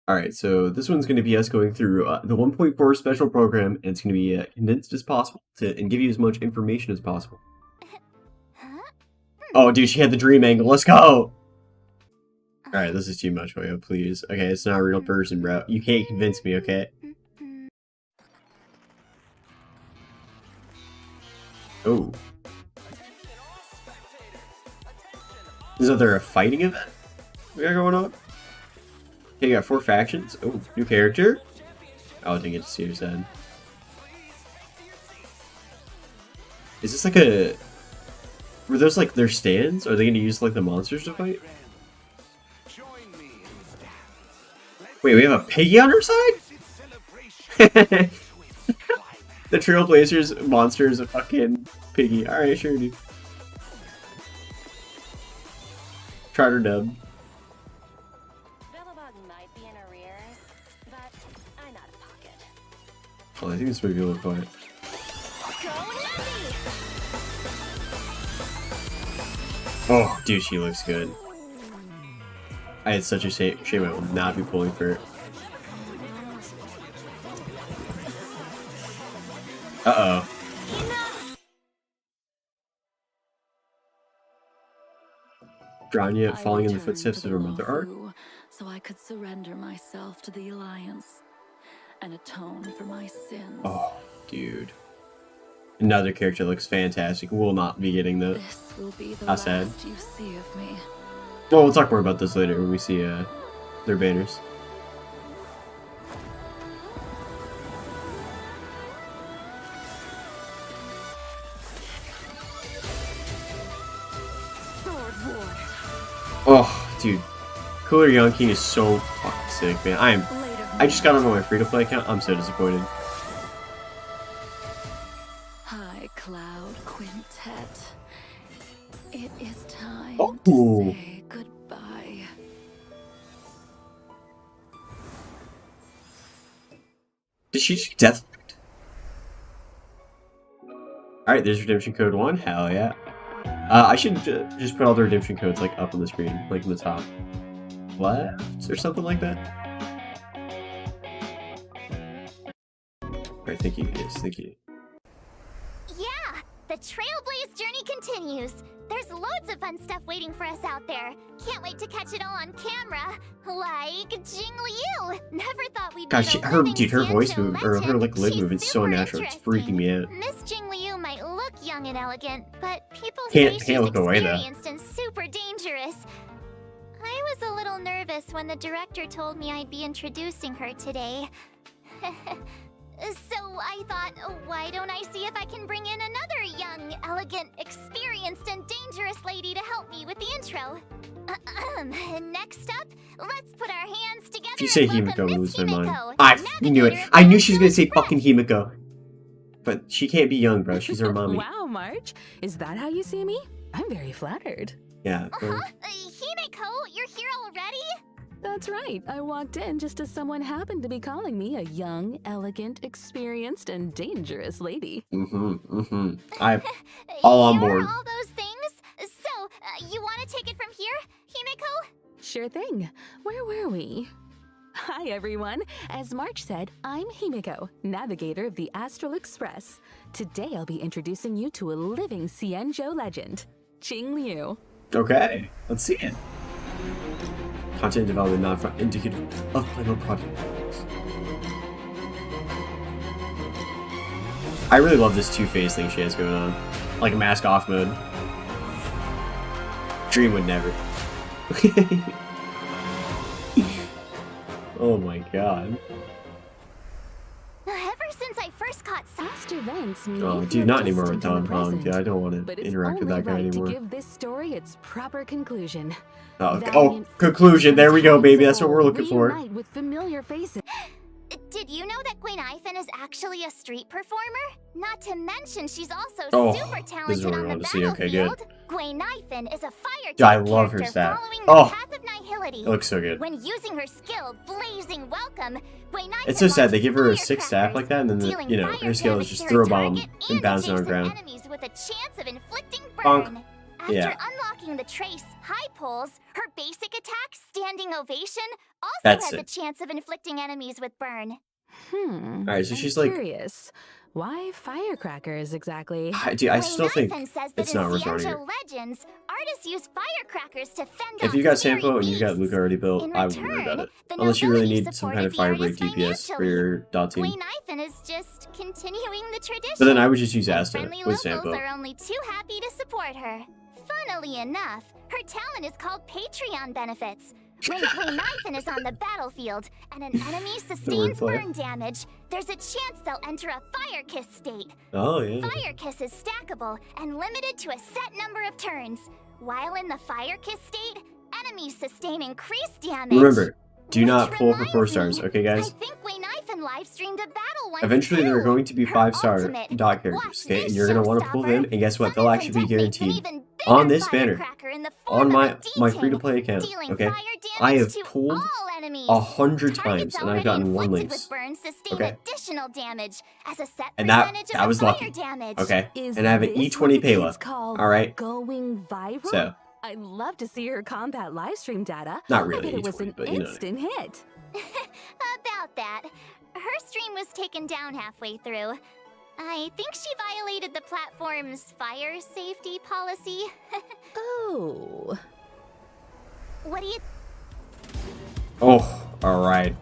Alright, so this one's going to be us going through the 1.4 special program, and it's going to be condensed as possible and give you as much information as possible. Oh, dude, she had the dream angle. Let's go! Alright, this is too much, Hoyo, please. Okay, it's not a real person, bro. You can't convince me, okay? Oh. Is there a fighting event we got going on? Okay, you got 4 factions. Oh, new character. Oh, I didn't get to see who's head. Is this like a... Were those like their stands? Are they going to use like the monsters to fight? Wait, we have a piggy on our side? The Trailblazers monster is a fucking piggy. Alright, sure, dude. Charter dub. Oh, I think this movie will look quiet. Oh, dude, she looks good. I had such a shame I will not be pulling for it. Uh-oh. Dranya falling in the footsteps of her mother art? So I could surrender myself to the Alliance and atone for my sins. Oh, dude. Another character looks fantastic. We'll not be getting this. This will be the last you see of me. Well, we'll talk more about this later when we see their banners. Oh, dude. Cooler Young King is so fucking sick, man. I just got on my free-to-play account. I'm so disappointed. High Cloud Quintet. It is time to say goodbye. Did she just death? Alright, there's redemption code 1. Hell yeah. I should just put all the redemption codes like up on the screen, like in the top left or something like that. Alright, thank you. Yes, thank you. Yeah, the Trailblaze journey continues. There's loads of fun stuff waiting for us out there. Can't wait to catch it all on camera. Like Jing Liu. Never thought we'd Gosh, her voice move, or her like lip move is so natural. It's freaking me out. Miss Jing Liu might look young and elegant, but people can't say she's look away, though. experienced and super dangerous. I was a little nervous when the director told me I'd be introducing her today. So I thought, why don't I see if I can bring in another young, elegant, experienced, and dangerous lady to help me with the intro. Next up, let's put our hands together. If you say and Himiko, I lose my mind. Himiko, I knew it. navigator I knew she was gonna say fucking Himiko. But she can't be young, bro. She's her mommy. Wow, March. Is that how you see me? I'm very flattered. Yeah. Himiko, you're here already? That's right. I walked in just as someone happened to be calling me a young, elegant, experienced, and dangerous lady. I'm all on board. All those things. So, you want to take it from here, Himiko? Sure thing. Where were we? Hi, everyone. As March said, I'm Himiko, navigator of the Astral Express. Today, I'll be introducing you to a living Xianzhou legend, Jing Liu. Okay, let's see it. Content development not indicative of final product. I really love this two-phase thing she has going on. Like mask off mode. Dream would never. Oh my god. Ever since I first caught Past events may Oh, feel dude, not anymore with distant in Don the Hong. present, Dude, I don't want but to it's interact with only that guy right anymore. to give this story its proper conclusion. Oh, Valiant conclusion. There we go, baby. That's what we're looking for. reunite with familiar faces. Did you know that Gwenithan is actually a street performer? Not to mention she's also Oh, super this is talented what we on the want to see. Okay, good. battlefield. Gwenithan is a fire Dude, I type love her character stat. following the Oh. path of nihility. It looks so good. When using her skill, Blazing Welcome, Gwenithan It's so sad. They launches give her a 6 firecrackers, staff like that, and then, dealing her fire skill damage is just to throw her a bomb target and bounce it on the adjacent ground. enemies with a chance of inflicting Bonk. burn. After Yeah. unlocking the Trace High Pulse, her basic attack, Standing Ovation, also That's has a it. chance of inflicting enemies with burn. Alright, so I'm she's like, curious. Why firecrackers exactly? dude, I still think Wayne says that it's in not worth running Cienjo here. Legends, artists use firecrackers to fend If off you got scary Sampo and you got beasts. Luca already built, In I wouldn't worry about return, it. the Unless you really nobility need some kind of supported fire the break artist DPS for your dot team. Wayne Ivan is just continuing the tradition. But then I would just use and Asta friendly with locals Sampo. are only too happy to support her. Funnily enough, her talent is called Patreon benefits. When Wayne Ivan is on the battlefield and an enemy sustains wordplay. burn damage, there's a chance they'll enter a Fire Kiss state. Oh, yeah. Fire Kiss is stackable and limited to a set number of turns. While in the Fire Kiss state, enemies sustain increased damage. Remember, do Which not pull for reminds 4 stars, me, okay, guys? I think Wayne Ivan live streamed a battle once Eventually, there are too. going to be Her 5-star ultimate. dot Watch characters, okay? this, And you're going to want to pull them, showstopper. and guess what? They'll Summons actually be and detonates an guaranteed even on bigger this banner, firecracker in the on form my of a D-Ting, free-to-play account, dealing okay? fire I damage have to pulled all enemies. 100 Targets times, and I've already gotten 1 inflicted links. with burn sustain Okay. additional damage as a set And that percentage of was the fire lucky. damage. Okay? Is And I have an this E20 what the Payla. kids call Alright? going viral? So, I'd love to see her combat livestream data. not I really bet it was E20, an but you know. instant hit. About that. Her stream was taken down halfway through. I think she violated the platform's fire safety policy. Oh. What do you... Oh, alright.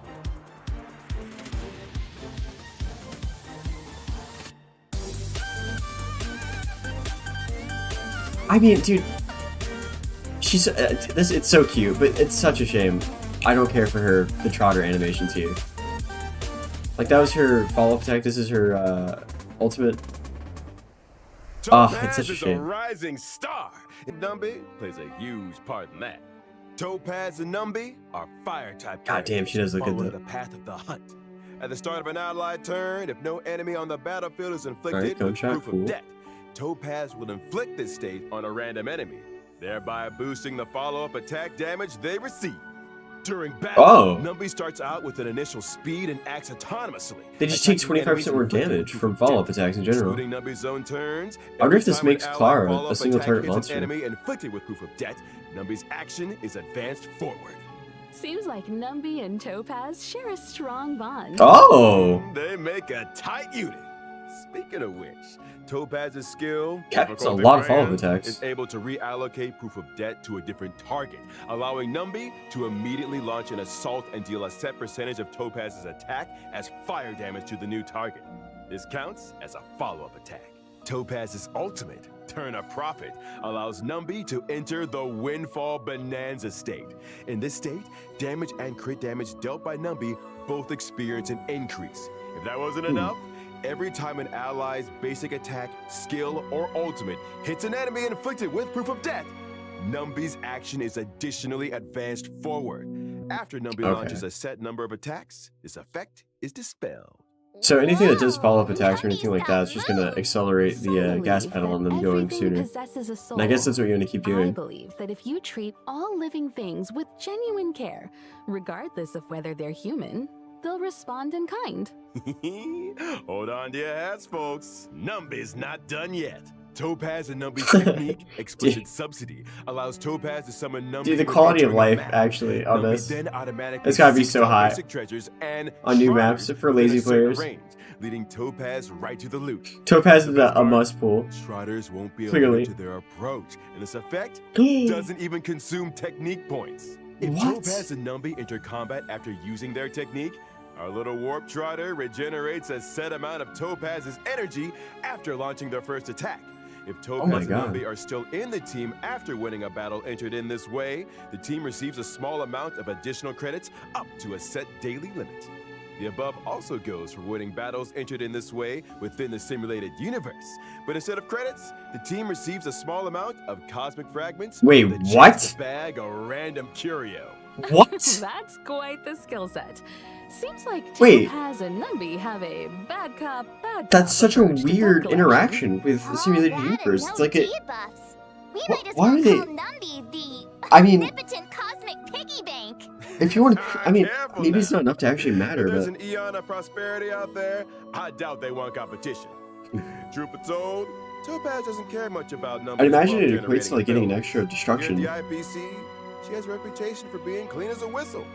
I mean, dude, she's it's so cute, but it's such a shame. I don't care for her the Trotter animations here. Like that was her follow-up attack. This is her ultimate. Topaz it's such a is shame. a rising star, and Numby plays a huge part in that. Topaz and Numby are fire-type God damn, she does look good, following though. the path of the hunt. At the start of an allied turn, if no enemy on the battlefield is inflicted Alright, with gunshot, proof cool. of death, Topaz will inflict this state on a random enemy, thereby boosting the follow-up attack damage they receive. During battle, Oh. Numby starts out with an initial speed and acts autonomously. They just take attacking 25% enemies more inflicted with damage proof from of follow-up death. attacks in general. Excluding Numby's own turns, I wonder if every this time an makes allied Clara follow-up a single attack target hits an monster. enemy inflicted with proof of death, Numby's action is advanced forward. Seems like Numby and Topaz share a strong bond. Oh, They make a tight unit. Speaking of which, Topaz's skill, Yeah, it's a Difficulty lot of follow-up Brand, attacks. is able to reallocate proof of debt to a different target, allowing Numby to immediately launch an assault and deal a set percentage of Topaz's attack as fire damage to the new target. This counts as a follow-up attack. Topaz's ultimate, Turn a Profit, allows Numby to enter the Windfall Bonanza state. In this state, damage and crit damage dealt by Numby both experience an increase. If that wasn't enough, every time an ally's basic attack, skill, or ultimate hits an enemy inflicted with proof of death, Numby's action is additionally advanced forward. After Numby Okay. launches a set number of attacks, this effect is dispelled. so anything that does Whoa, follow-up attacks or anything Numby's like that is got just gonna moves. accelerate the Some gas believe pedal on that them going everything sooner. possesses a soul. And I guess that's what you want to keep I doing. believe that if you treat all living things with genuine care, regardless of whether they're human, they'll respond in kind. Hold on to your hats, folks. Numby's not done yet. Topaz and Numby's technique, Explicit Subsidy, allows Topaz to summon Numby. Dude, the when quality of entering a life map. actually on Numby this then automatically It's gotta be seeks so out high basic treasures and on new shrines maps for within lazy a certain players. range, leading Topaz right to the loot. Topaz is The best a part, must pull. Striders won't be Clearly. alerted to their approach, and this effect doesn't even consume technique points. If What? Topaz and Numby enter combat after using their technique, our little Warp Trotter regenerates a set amount of Topaz's energy after launching their first attack. If Topaz my and God. Numby are still in the team after winning a battle entered in this way, the team receives a small amount of additional credits up to a set daily limit. The above also goes for winning battles entered in this way within the simulated universe. But instead of credits, the team receives a small amount of cosmic fragments. Wait, with a chance what? to bag a random curio. What? That's quite the skill set. Seems like Wait. Topaz and Numby have a bad cop, bad cop That's such a approach to weird book collection. interaction with the All simulated that and universe. no It's like a. debuffs. We Wh- might as why well are they- call Numby the I mean, omnipotent cosmic piggy bank. if you want to, I mean, Careful maybe it's now. not enough to actually matter, If there's but an eon of prosperity out there, I doubt they want competition. Truth be told, Topaz doesn't care much about numbers. I'd imagine while it equates to like getting an generating extra bills. destruction. Here at the IPC, she has a reputation for being clean as a whistle.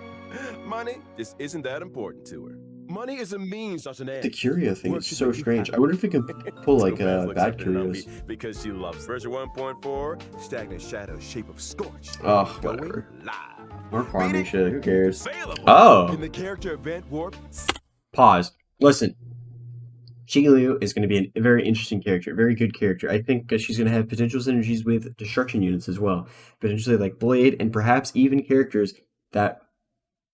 Money just isn't that important to her. Money is a means, not an end. The Curio thing Work is should so make you strange. happy. I wonder if we can pull like Topaz looks bad up to Numbie Curios. because she loves version 1.4, stagnant shadow shape of scorch. Oh, Going whatever. live. More farming shit. Who cares? Available Oh. in the character event warp. Pause. Listen. Shigelu is going to be a very interesting character, a very good character. I think she's going to have potential synergies with destruction units as well. Potentially like Blade and perhaps even characters that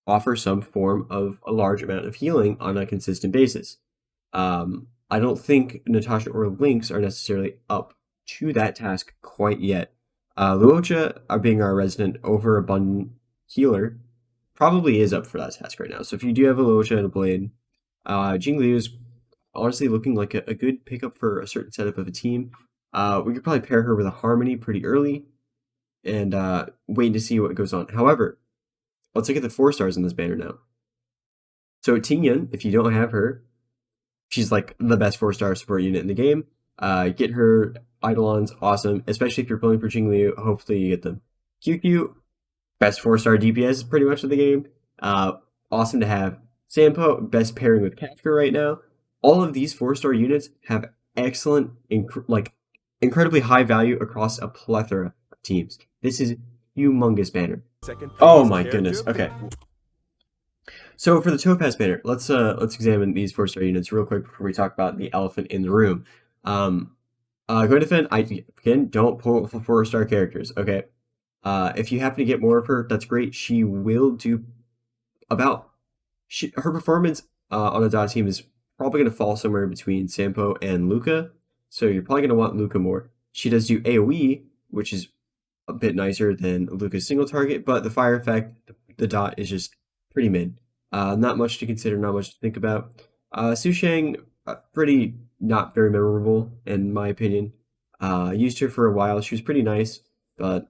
offer some form of a large amount of healing on a consistent basis. I don't think Natasha or Lynx are necessarily up to that task quite yet. Luocha, being our resident overabundant healer, probably is up for that task right now. So if you do have a Luocha and a Blade, Jingliu is honestly looking like a good pickup for a certain setup of a team. We could probably pair her with a Harmony pretty early and wait to see what goes on. However, let's look at the 4-stars in this banner now. So Tingyun, if you don't have her, she's like the best 4-star support unit in the game. Get her Eidolons, awesome, especially if you're pulling for Jingliu. Hopefully you get them. QQ, best 4-star DPS pretty much of the game. Awesome to have. Sampo, best pairing with Kafka right now. All of these 4-star units have excellent, incredibly high value across a plethora of teams. This is humongous banner. Oh my goodness. Okay. So for the Topaz banner, let's examine these 4-star units real quick before we talk about the elephant in the room. Gwendolyn, again, don't pull for 4-star characters. Okay. If you happen to get more of her, that's great. She will do her performance on a dot team is probably going to fall somewhere between Sampo and Luca, so you're probably going to want Luca more. She does do AoE, which is a bit nicer than Luca's single target, but the fire effect, the dot is just pretty mid. Not much to consider, not much to think about. Su Shang, pretty not very memorable in my opinion. Used her for a while, she was pretty nice, but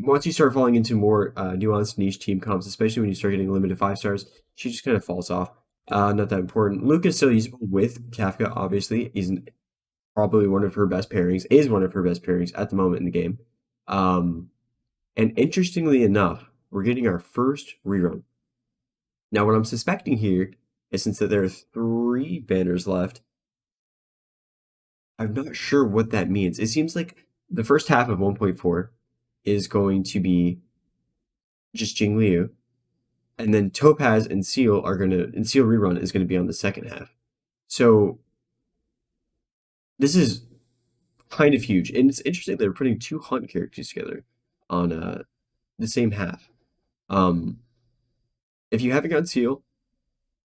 once you start falling into more nuanced niche team comps, especially when you start getting limited 5-stars, she just kind of falls off. Not that important. Luke is still usable with Kafka, obviously. He's probably one of her best pairings, at the moment in the game. And interestingly enough, we're getting our first rerun. Now, what I'm suspecting here is since that there are 3 banners left, I'm not sure what that means. It seems like the first half of 1.4 is going to be just Jingliu. And then Topaz and Seal Seal Rerun is going to be on the second half. So this is kind of huge. And it's interesting they're putting 2 Hunt characters together on the same half. If you haven't gotten Seal,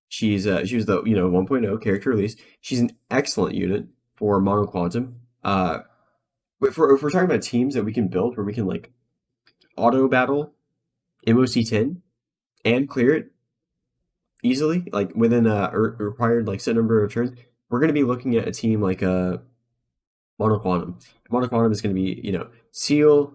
she was the 1.0 character release. She's an excellent unit for Mono Quantum. If we're talking about teams that we can build where we can like auto battle MOC 10 and clear it easily, like within a required like set number of turns, we're going to be looking at a team like Mono Quantum. Mono Quantum is going to be, Seal,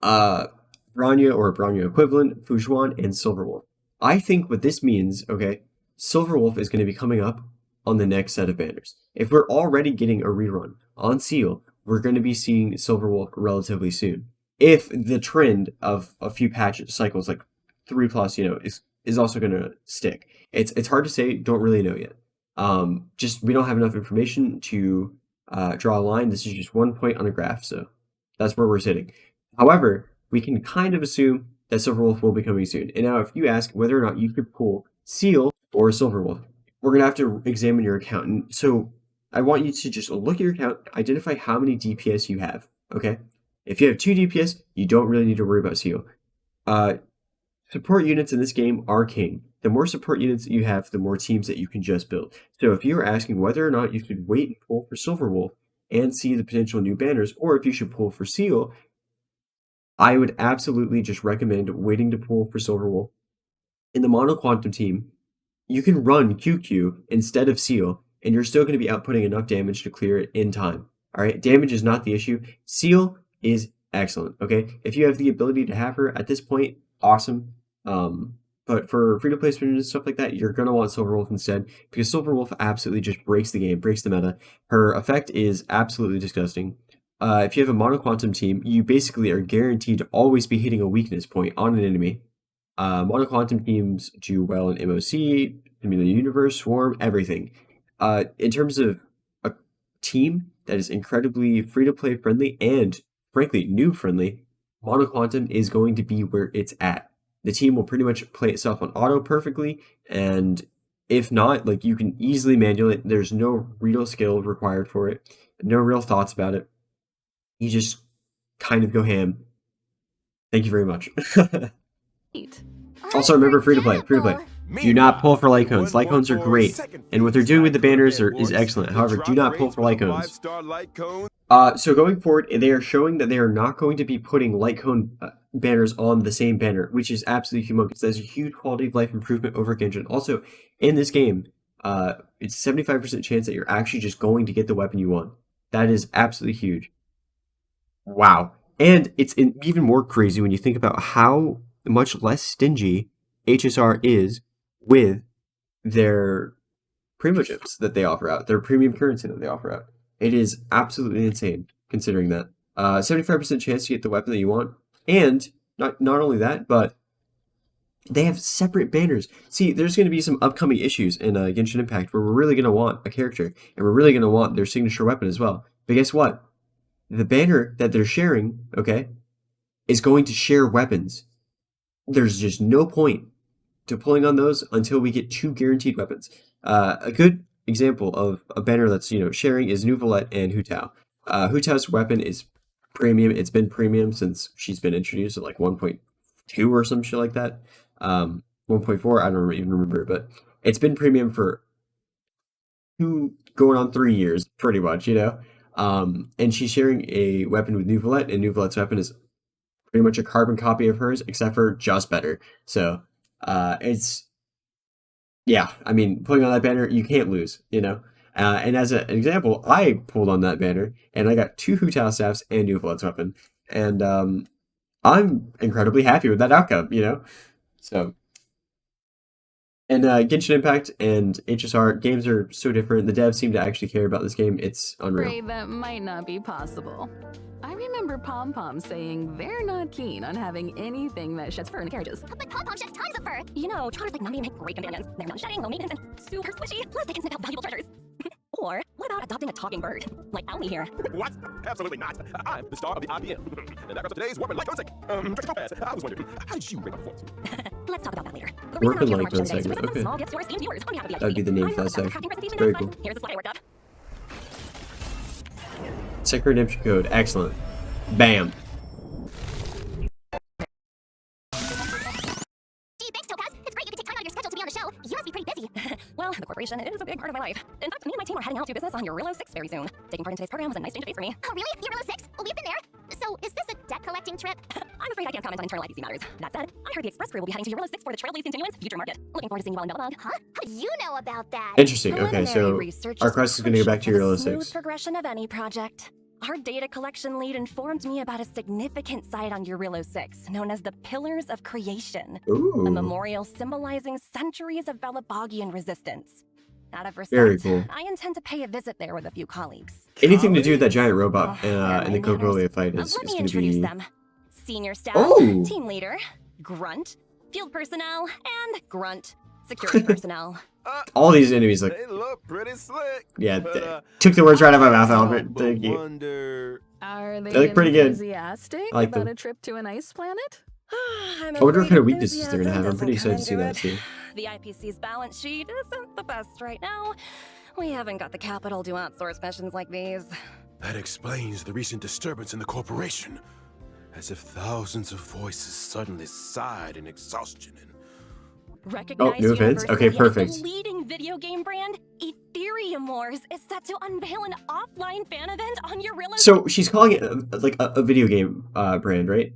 Bronya or Bronya equivalent, Fujuan, and Silverwolf. I think what this means, okay, Silverwolf is going to be coming up on the next set of banners. If we're already getting a rerun on Seal, we're going to be seeing Silverwolf relatively soon. If the trend of a few patch cycles, like 3+, is also going to stick. It's hard to say. Don't really know yet. Just we don't have enough information to draw a line. This is just 1 point on a graph, so that's where we're sitting. However, we can kind of assume that Silverwolf will be coming soon. And now, if you ask whether or not you could pull Seal or Silverwolf, we're going to have to examine your account. And so I want you to just look at your account, identify how many DPS you have, okay? If you have 2 DPS, you don't really need to worry about Seal. Support units in this game are king. The more support units that you have, the more teams that you can just build. So if you're asking whether or not you should wait and pull for Silverwolf and see the potential new banners, or if you should pull for Seal, I would absolutely just recommend waiting to pull for Silverwolf. In the Mono Quantum team, you can run QQ instead of Seal, and you're still going to be outputting enough damage to clear it in time. All right, damage is not the issue. Seal is excellent, okay? If you have the ability to have her at this point, awesome. but for free-to-play spinners and stuff like that, you're going to want Silverwolf instead, because Silverwolf absolutely just breaks the game, breaks the meta. Her effect is absolutely disgusting. If you have a Monoquantum team, you basically are guaranteed to always be hitting a weakness point on an enemy. Monoquantum teams do well in MOC, Chameleon Universe, Swarm, everything. In terms of a team that is incredibly free-to-play friendly and, frankly, noob friendly, Monoquantum is going to be where it's at. The team will pretty much play itself on auto perfectly, and if not, like, you can easily manual it. There's no real skill required for it, no real thoughts about it. You just kind of go ham. Thank you very much. Also, remember, free to play. Do not pull for light cones. Light cones are great, and what they're doing with the banners is excellent. However, do not pull for light cones. So going forward, they are showing that they are not going to be putting light cone banners on the same banner, which is absolutely humongous. That's a huge quality of life improvement over Genshin. Also, in this game, it's a 75% chance that you're actually just going to get the weapon you want. That is absolutely huge. Wow. And it's even more crazy when you think about how much less stingy HSR is with their Primogems that they offer out, their premium currency that they offer out. It is absolutely insane, considering that. 75% chance to get the weapon that you want, and not only that, but they have separate banners. See, there's going to be some upcoming issues in Genshin Impact where we're really going to want a character, and we're really going to want their signature weapon as well. But guess what? The banner that they're sharing, okay, is going to share weapons. There's just no point to pulling on those until we get 2 guaranteed weapons. A good example of a banner that's, sharing is Neuvillette and Hu Tao. Hu Tao's weapon is premium. It's been premium since she's been introduced at like 1.2 or some shit like that. 1.4, I don't even remember, but it's been premium for 2 going on 3 years, pretty much, and she's sharing a weapon with Neuvillette, and Neuvillette's weapon is pretty much a carbon copy of hers, except for just better. So, pulling on that banner, you can't lose, and as an example, I pulled on that banner, and I got 2 Hu Tao staffs and Neuvillette's weapon, and I'm incredibly happy with that outcome, So, and Genshin Impact and HSR games are so different. The devs seem to actually care about this game. It's unreal. Afraid that might not be possible. I remember Pom Pom saying they're not keen on having anything that sheds fur in the carriages. But Pom Pom sheds tons of fur. Trotters like Numby make great companions. They're not shedding, low maintenance, and super squishy. Plus, they can sniff out valuable treasures. Or what about adopting a talking bird? Like Owly here. What? Absolutely not. I'm the star of the IBM. And that wraps up today's Warp and Light Cone segment. Dr. Topaz, I was wondering, how did you rate my performance? Let's talk about that later. The Warp reason and I'm Light here Cone to March today is to segment, present some okay. small gifts to our esteemed viewers on behalf of the That'd be the name I'm for that the segment. crafting presentation Very next time. cool. Here's the slide I worked up. Secret redemption code, excellent. Bam. Gee, thanks, Topaz. It's great you can take time out of your schedule to be on the show. You must be pretty busy. Well, the corporation is a big part of my life. In fact, me and my team are heading out to business on Eurillo 6 very soon. Taking part in today's program was a nice change of pace for me. Oh, really? Eurillo 6? We've been there. So, is this a debt collecting trip? I'm afraid I can't comment on internal IPC matters. That said, I heard the Express crew will be heading to Eurillo 6 for the Trailblaze Continuance Future Market. Looking forward to seeing you all in Belobog. Huh? How do you know about that? Interesting. Okay, Preliminary so research our quest is going to go back to crucial Eurillo for the 6. smooth progression of any project. Our data collection lead informed me about a significant site on Eurillo 6, known as the Pillars of Creation, a Ooh, memorial symbolizing centuries of Belabogian resistance. Out of very respect, cool. I intend to pay a visit there with a few colleagues. Anything to do with that giant robot Oh, they're in the my Cocolia fight manners. is Let me going to introduce be... them. Senior staff, Oh! team leader, grunt, field personnel, and grunt, security personnel. All these enemies look... They look pretty slick. Yeah, But, took the words right out of my mouth, Albert. but Thank you. wonder... Are they look pretty good. enthusiastic I like about them. a trip to an ice planet? I'm I wonder what afraid kind of weaknesses they're going to enthusiasm have. I'm pretty doesn't excited to see come that, into too. The IPC's balance sheet isn't the best right now. We haven't got the capital to outsource missions like these. That explains the recent disturbance in the corporation. As if thousands of voices suddenly sighed in exhaustion and... Recognized no offense? universally Okay, as perfect. The leading video game brand, Ethereum Wars, is set to unveil an offline fan event on Eurillo. So she's calling it like a video game brand, right?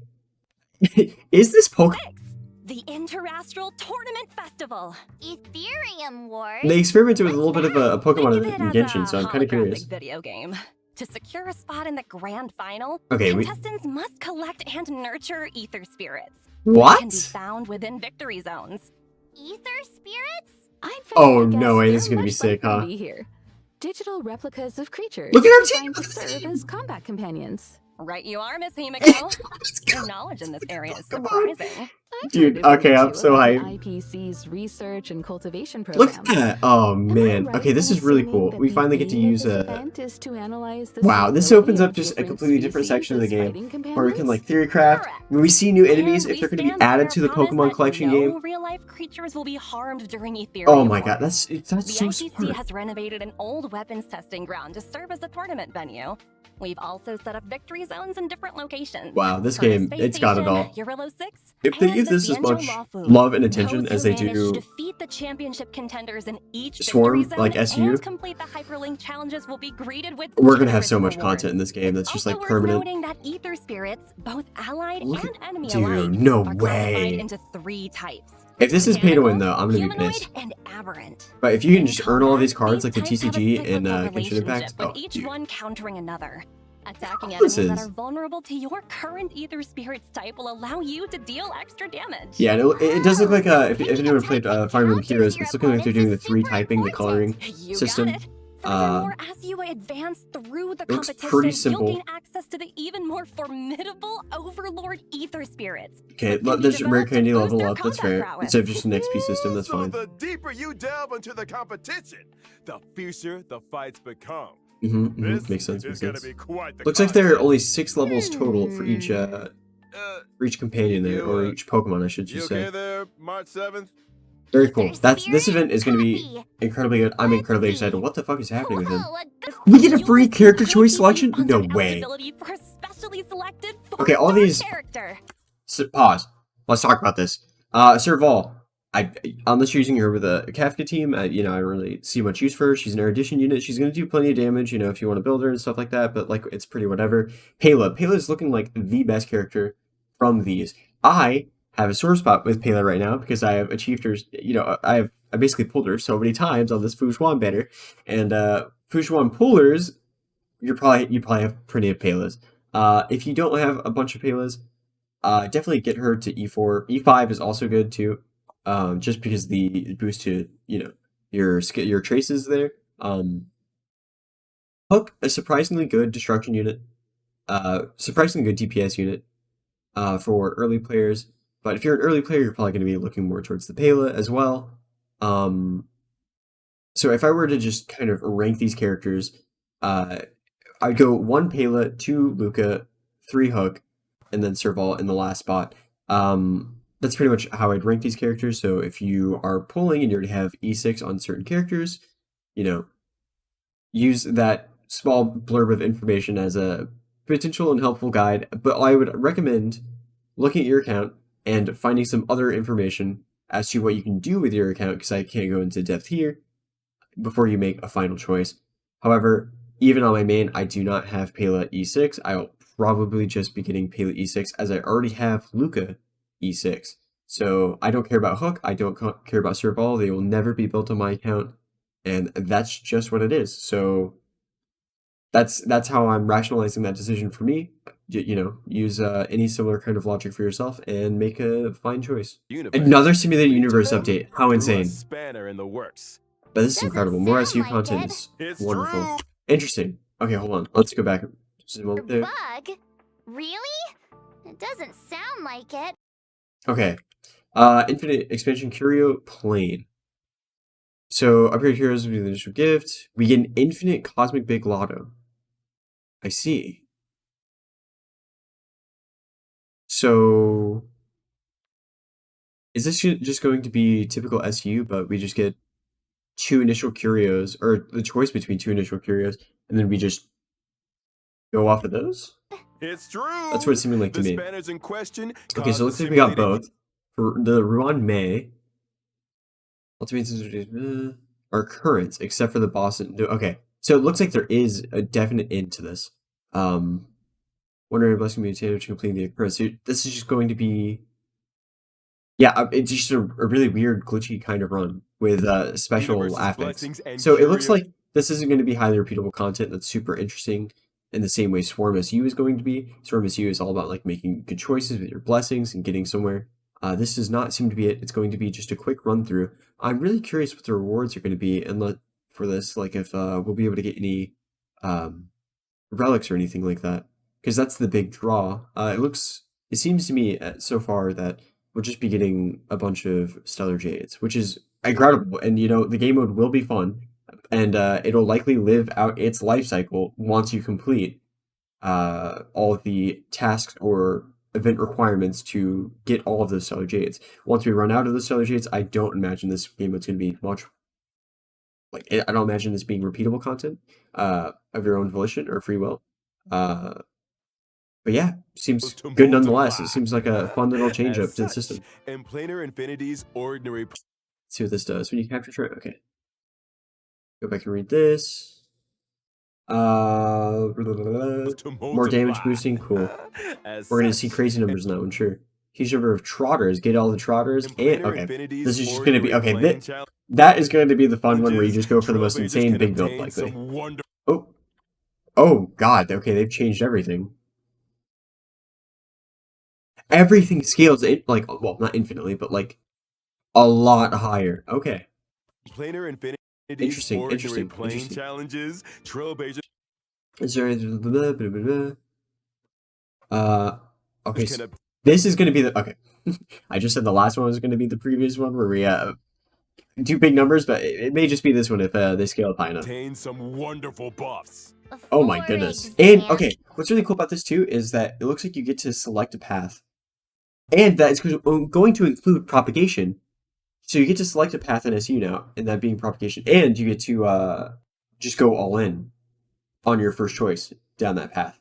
Is this Pokemon? 6, the Interastral Tournament Festival. Ethereum Wars? They experimented with a little bit of a Pokemon Think of in it as Genshin, a so I'm kind of holographic curious. video game. To secure a spot in the grand final, Okay, contestants must collect and nurture ether spirits. They can be What? found within victory zones. ether spirits? I'd Oh, venture to no guess way, they're this is gonna be much sick, like huh? Ruby here. Digital replicas of creatures Look at our designed team! to serve as combat companions. Right you are, Miss Himiko. Your knowledge in this area is Come on. surprising. I've Dude, heard of okay, I'm virtue so about hyped. IPC's research and cultivation Look programs. at that! Oh Am I man. right Okay, this in is really assuming cool. that We the finally get to aim of use this a. event is to analyze the Wow, this suitability opens up of just a different completely different species section of the as game fighting where we can companions? like theory craft. When we see new enemies, if they're going to be And we added stand to the by our promise Pokemon that collection no game. real-life creatures will be harmed during Ethereum Oh my god, Wars. that's The so ITC smart. has renovated an old weapons testing ground to serve as a tournament venue. We've also set up victory zones in different locations. Wow, this Curtis game, Space it's got it Station, all. Eurillo 6, If they and give the this as Xianzhou much Luofu. love and attention Those as who they manage do to defeat the championship contenders in each Swarm, victory zone like SU, and complete the hyperlink challenges will be greeted with we're gonna have generous so much rewards. content in this game that's It's just also like worth permanent. noting that ether spirits, both allied Look and enemy Dude, alike, no are classified way. into 3 types. If this is pay to win Mechanical, though, I'm gonna be humanoid, pissed. and aberrant. But if you can In just earn all of these combat, cards like the types have a TCG and cyclical Genshin Impact, relationship, oh with each dude. one countering another. Attacking This enemies that is- are vulnerable to your current ether spirits type will allow you to deal extra damage. Yeah, and it does look like if Picking anyone a played type that Fire Emblem counters Heroes, your it's looking like they're doing the opponents is 3 super typing, the important. coloring You system. got it. Furthermore, as you advance through the it looks competition, pretty you'll simple. gain access to the even more formidable Overlord Ether Spirits. Okay, that can be there's Rare developed to Candy boost level their up, that's combat fair. prowess. Instead of just an XP system, that's So fine. the deeper you delve into the competition, the fiercer the fights become. This Makes sense, is makes gonna sense. be quite the Looks like there are contest. only 6 levels total for each companion there, you, or each Pokemon, I should You just okay say. there, March 7th? Very cool. Ether This Spirit event is going to be happy. incredibly good. I'm Let's incredibly see. excited. What the fuck is happening with him? Whoa, a good We get a You'll free receive character choice ITC selection? No sponsored way. eligibility for a specially selected Okay, all four-star these- character. Pause. Let's talk about this. Serval. Unless you're using her with a Kafka team, I don't really see much use for her. She's an erudition unit. She's going to do plenty of damage, if you want to build her and stuff like that, but like it's pretty whatever. Pela. Pela's looking like the best character from these. I have a sore spot with Pela right now because I have achieved her, I basically pulled her so many times on this Fushuan banner, and Fushuan pullers, you probably have plenty of Pelas. If you don't have a bunch of Pelas, definitely get her to E4. E5 is also good too, just because the boost to your traces there. Hook, a surprisingly good destruction unit, surprisingly good DPS unit for early players. But if you're an early player, you're probably going to be looking more towards the Pela as well. So if I were to just kind of rank these characters, I'd go 1 Pela, 2 Luca, 3 Hook, and then Serval in the last spot. That's pretty much how I'd rank these characters. So if you are pulling and you already have E6 on certain characters, use that small blurb of information as a potential and helpful guide. But I would recommend looking at your account and finding some other information as to what you can do with your account, because I can't go into depth here, before you make a final choice. However, even on my main, I do not have Pela E6. I'll probably just be getting Pela E6 as I already have Luca E6. So I don't care about Hook, I don't care about Serval, they will never be built on my account, and that's just what it is. So that's how I'm rationalizing that decision for me. Use any similar kind of logic for yourself and make a fine choice. Universe. Another Simulated Universe Them update. How threw a insane. spanner in the works. But this is Doesn't incredible. More sound SU like content it. is It's wonderful. true. Interesting. Okay, hold on. Let's go back. Just a moment there. Bug? Really? It doesn't sound like it. Okay. Infinite Expansion Curio Plane. So, upgrade heroes with the initial gift. We get an infinite Cosmic Big Lotto. I see. So, is this just going to be typical SU, but we just get 2 initial curios, or the choice between 2 initial curios, and then we just go off of those? It's true. That's what it seemed like to the me. spanners in question. Okay, so it looks like we got both. For the Ruan May, Ultimate are current, except for the boss. Okay, so it looks like there is a definite end to this. Wondering blessing mutator to complete the occurrence. So this is just going to be, it's just a really weird, glitchy kind of run with special Universe's affects. blessings and So it looks curio- like this isn't going to be highly repeatable content that's super interesting in the same way Swarm SU is going to be. Swarm SU is all about like making good choices with your blessings and getting somewhere. This does not seem to be it. It's going to be just a quick run through. I'm really curious what the rewards are going to be and for this, like if we'll be able to get any relics or anything like that, because that's the big draw. It seems to me so far that we'll just be getting a bunch of Stellar Jades, which is incredible. And the game mode will be fun, and it'll likely live out its life cycle once you complete all of the tasks or event requirements to get all of those Stellar Jades. Once we run out of the Stellar Jades, I don't imagine this game mode's going to be much. I don't imagine this being repeatable content of your own volition or free will. But yeah, seems good nonetheless. It seems like a fun little change up to the system. And Planar Infinity's ordinary. Let's see what this does. When you capture track, okay. Go back and read this. More damage boosting, cool. We're gonna see crazy numbers in that one, sure. Huge number of trotters, get all the trotters, and okay, this is just gonna be okay. That is going to be the fun one where you just go for the most insane big build likely. Oh god, okay, they've changed everything. Everything scales like, well, not infinitely, but like a lot higher. Okay. Planar Infinity. Interesting. Challenges, Trailblazer. Is there okay, so this is going to be the okay. I just said the last one was going to be the previous one where we do big numbers, but it may just be this one if they scale up high enough. Obtain some wonderful buffs. Oh my goodness. And okay, what's really cool about this too is that it looks like you get to select a path, and that it's going to include propagation. So you get to select a path in SU now, and that being propagation, and you get to just go all in on your first choice down that path.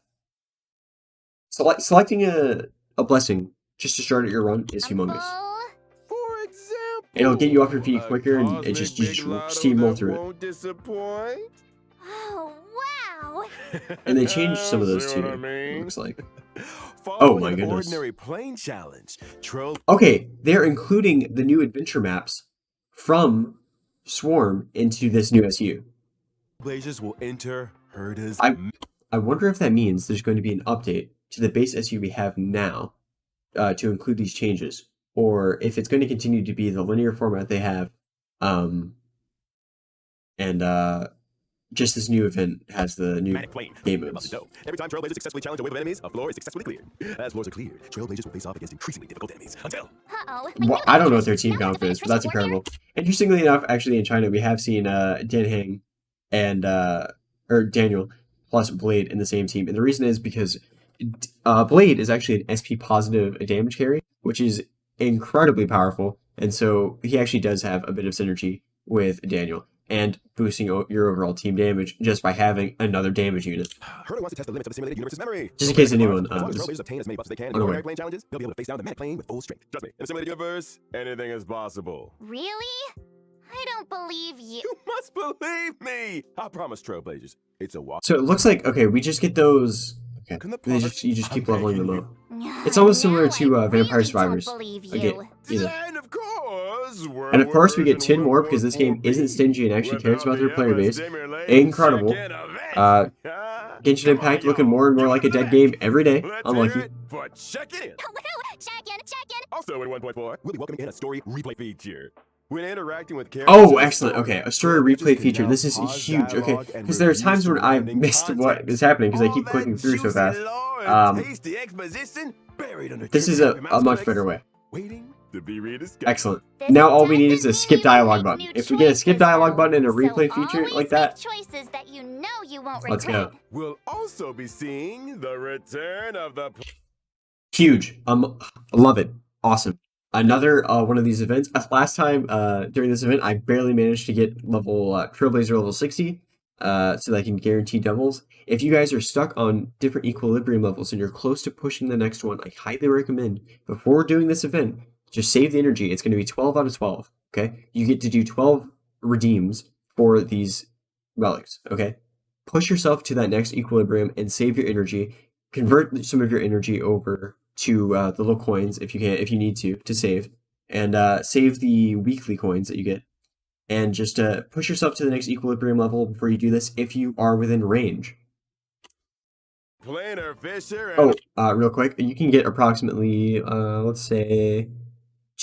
Selecting a blessing just to start at your run is humongous. For example, It'll get you off your feet quicker, and it just steamroll through it. Disappoint. Oh, wow! And they changed some of those too, it looks like. Oh my goodness. Ordinary plane challenge. Okay, they're including the new adventure maps from Swarm into this new SU. Blazers will enter Herda's. I wonder if that means there's going to be an update to the base SU we have now to include these changes, or if it's going to continue to be the linear format they have, and just this new event has the new game modes. Every time Trailblazers successfully challenge a wave of enemies, a floor is successfully cleared. As floors are cleared, Trailblazers will face off against increasingly difficult enemies until. Well, I don't know what their team count is, but that's incredible. Interestingly enough, actually in China we have seen Dan Heng and or Daniel plus Blade in the same team, and the reason is because Blade is actually an SP positive damage carry, which is incredibly powerful, and so he actually does have a bit of synergy with Daniel and boosting your overall team damage just by having another damage unit. Herda wants to test the limits of the simulated universe's memory. Just in case anyone as long as Trailblazers obtain as many buffs as they can in ordinary plane challenges, they'll be able to face down the manic plane with full strength. Trust me, in the simulated universe, anything is possible. Really? I don't believe you. You must believe me! I promise, Trailblazers. It's a walk. So it looks like, okay, we just get those. Okay, you just keep leveling them up. It's almost similar to Vampire Survivors. Again, And of course, we get 10 more because this game isn't stingy and actually cares about their player base. Incredible. Genshin Impact looking more and more like a dead game every day. Unlucky. Check in. Check in. Also in 1.4, we'll be welcoming in a story replay feature. When interacting with characters. Oh, excellent. Okay, a story replay feature. This is huge. Okay, because there are times when I've missed what is happening because I keep clicking through so fast. This is a much better way. Excellent. Now all we need is a skip dialogue button. If we get a skip dialogue button and a replay feature like that, let's go. We'll also be seeing the return of the huge. Love it. Awesome. Another one of these events. Last time during this event, I barely managed to get Trailblazer level 60, so that I can guarantee doubles. If you guys are stuck on different equilibrium levels and you're close to pushing the next one, I highly recommend before doing this event, just save the energy. It's going to be 12 out of 12. Okay, you get to do 12 redeems for these relics. Okay, push yourself to that next equilibrium and save your energy. Convert some of your energy over to the little coins if you need to save, and save the weekly coins that you get, and just push yourself to the next equilibrium level before you do this if you are within range. Planar Fisher. Oh, real quick, you can get approximately let's say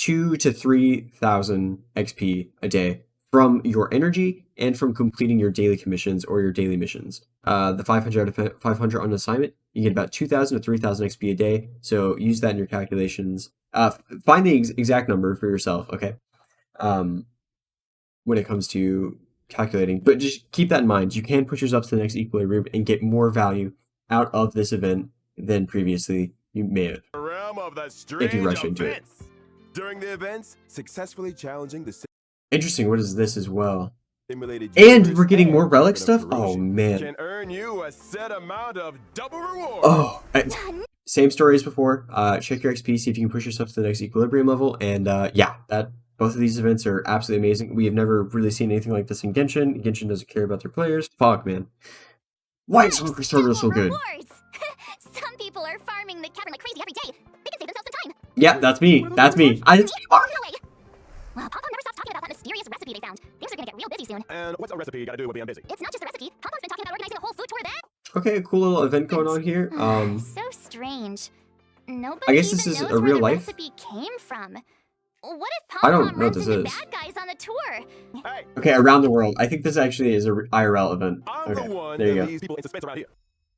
2 to 3,000 XP a day from your energy and from completing your daily commissions or your daily missions. The 500 on assignment, you get about 2,000 to 3,000 XP a day. So use that in your calculations. Find the exact number for yourself, okay? When it comes to calculating, but just keep that in mind. You can push yourself to the next equilibrium and get more value out of this event than previously you may have. The realm of the If you rush into it. events. During the events, successfully challenging the Interesting. What is this as well? simulated And universe we're getting more and relic Weapon stuff? of Oh, Corrosion man. can earn you a set amount of double reward. Oh, same story as before. Check your XP, see if you can push yourself to the next equilibrium level, and yeah, both of these events are absolutely amazing. We have never really seen anything like this in Genshin. Genshin doesn't care about their players. Fuck, man. Why is Hungry Starter so good? Rewards. Some people are farming the cavern like crazy every day. They can save themselves some time. Yeah, that's me. That's me. No way. Well, Pom never stops talking about that mysterious recipe they found. Things are gonna get real busy soon. And what's a recipe got to do with being busy? It's not just a recipe. Pom's been talking about organizing a whole food tour then. Okay, cool little event going on here. So strange. Nobody I guess this even is knows a where real the life. recipe came from. What if I don't Pom know what runs this into is. bad guys on the tour? Hey, Okay, around the world. I think this actually is a IRL event. I'm Okay, the one there you that go. leaves people in suspense around here.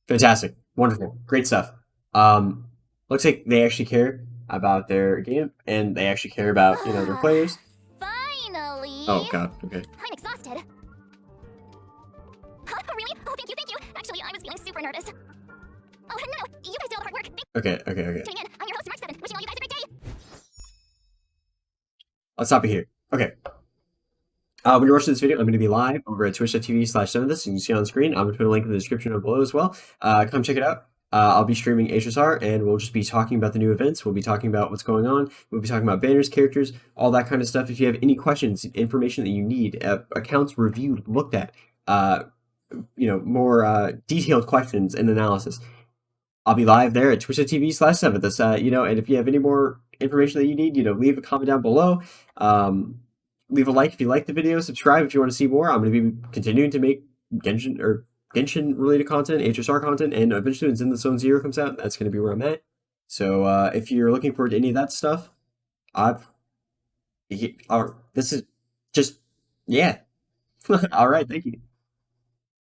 Fantastic. Wonderful. Great stuff. Looks like they actually care about their game, and they actually care about, their players. Finally. Oh, God. Okay. I'm exhausted. Really? Oh, thank you. Actually, I was feeling super nervous. Oh, no. You guys do all the hard work. Thanks Okay. for tuning in. I'm your host, Mark7. Wishing all you guys a great day. Let's stop it here. Okay. When you're watching this video, I'm going to be live over at twitch.tv/7this. You can see on the screen. I'm going to put a link in the description below as well. Come check it out. I'll be streaming HSR, and we'll just be talking about the new events. We'll be talking about what's going on. We'll be talking about banners, characters, all that kind of stuff. If you have any questions, information that you need, accounts reviewed, looked at, more detailed questions and analysis, I'll be live there at twitch.tv/7this. And if you have any more information that you need, leave a comment down below. Leave a like if you like the video. Subscribe if you want to see more. I'm going to be continuing to make Genshin related content, HSR content, and eventually when Zenless Zone Zero comes out, that's going to be where I'm at. So if you're looking forward to any of that stuff, this is just, yeah. All right, thank you.